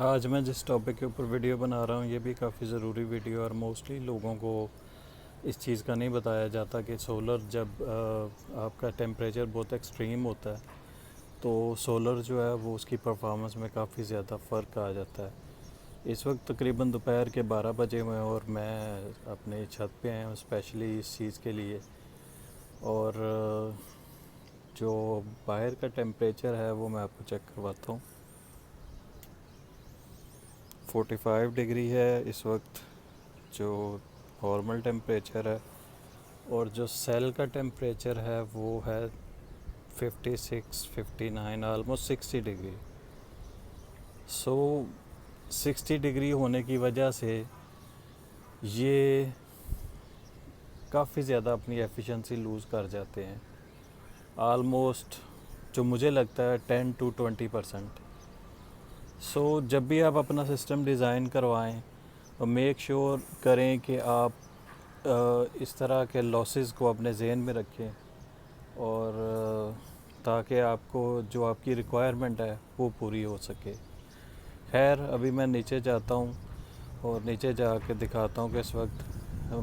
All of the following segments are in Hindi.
आज मैं जिस टॉपिक के ऊपर वीडियो बना रहा हूँ ये भी काफ़ी ज़रूरी वीडियो और मोस्टली लोगों को इस चीज़ का नहीं बताया जाता कि सोलर जब आपका टेम्परेचर बहुत एक्सट्रीम होता है तो सोलर जो है वो उसकी परफॉर्मेंस में काफ़ी ज़्यादा फ़र्क आ जाता है। इस वक्त तकरीबन दोपहर के 12 बजे हुए हैं और मैं अपने छत पे आया हूँ स्पेशली इस चीज़ के लिए। और जो बाहर का टेम्परेचर है वो मैं आपको चेक करवाता हूँ। 45 डिग्री है इस वक्त जो नॉर्मल टेम्परेचर है, और जो सेल का टेम्परेचर है वो है 56 59 आलमोस्ट 60 डिग्री। सो 60 डिग्री होने की वजह से ये काफ़ी ज़्यादा अपनी एफिशिएंसी लूज़ कर जाते हैं, आलमोस्ट जो मुझे लगता है 10 to 20%। सो जब भी आप अपना सिस्टम डिज़ाइन करवाएं तो मेक श्योर करें कि आप इस तरह के लॉसेस को अपने जहन में रखें, और ताकि आपको जो आपकी रिक्वायरमेंट है वो पूरी हो सके। खैर अभी मैं नीचे जाता हूँ और नीचे जा के दिखाता हूँ कि इस वक्त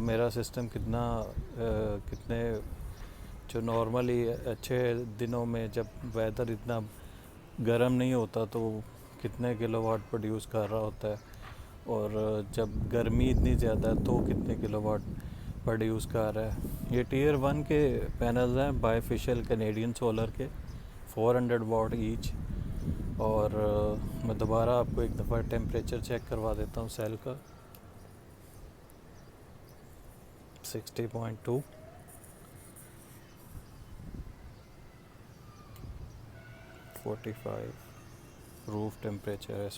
मेरा सिस्टम कितने जो नॉर्मली अच्छे दिनों में जब वेदर इतना गर्म नहीं होता तो कितने किलोवाट प्रोड्यूस कर रहा होता है, और जब गर्मी इतनी ज़्यादा है तो कितने किलोवाट प्रोड्यूस कर रहा है। ये टीयर 1 के पैनल्स हैं बायफेशियल कैनेडियन सोलर के 400 वाट ईच। और मैं दोबारा आपको एक दफ़ा टेम्परेचर चेक करवा देता हूँ सेल का। 60.2, 45 रूफ टेम्परेचर है।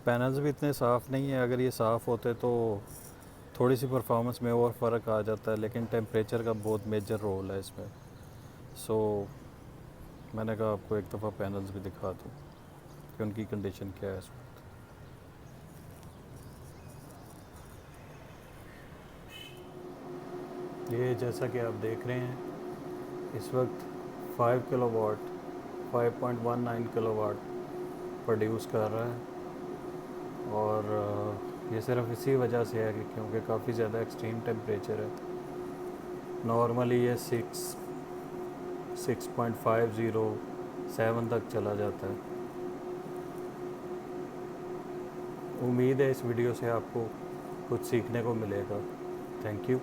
पैनल्स भी इतने साफ़ नहीं है, अगर ये साफ़ होते तो थोड़ी सी परफॉर्मेंस में और फ़र्क आ जाता है, लेकिन टेम्परेचर का बहुत मेजर रोल है इसमें। सो मैंने कहा आपको एक दफ़ा पैनल्स भी दिखा दूँ कि उनकी कंडीशन क्या है इस वक्त। ये जैसा कि आप देख रहे हैं इस वक्त 5 किलोवाट 5.19 किलोवाट प्रोड्यूस कर रहा है। और ये सिर्फ इसी वजह से है कि क्योंकि काफ़ी ज़्यादा एक्सट्रीम टेम्परेचर है। नॉर्मली ये 6.50 7 तक चला जाता है। उम्मीद है इस वीडियो से आपको कुछ सीखने को मिलेगा। Thank you.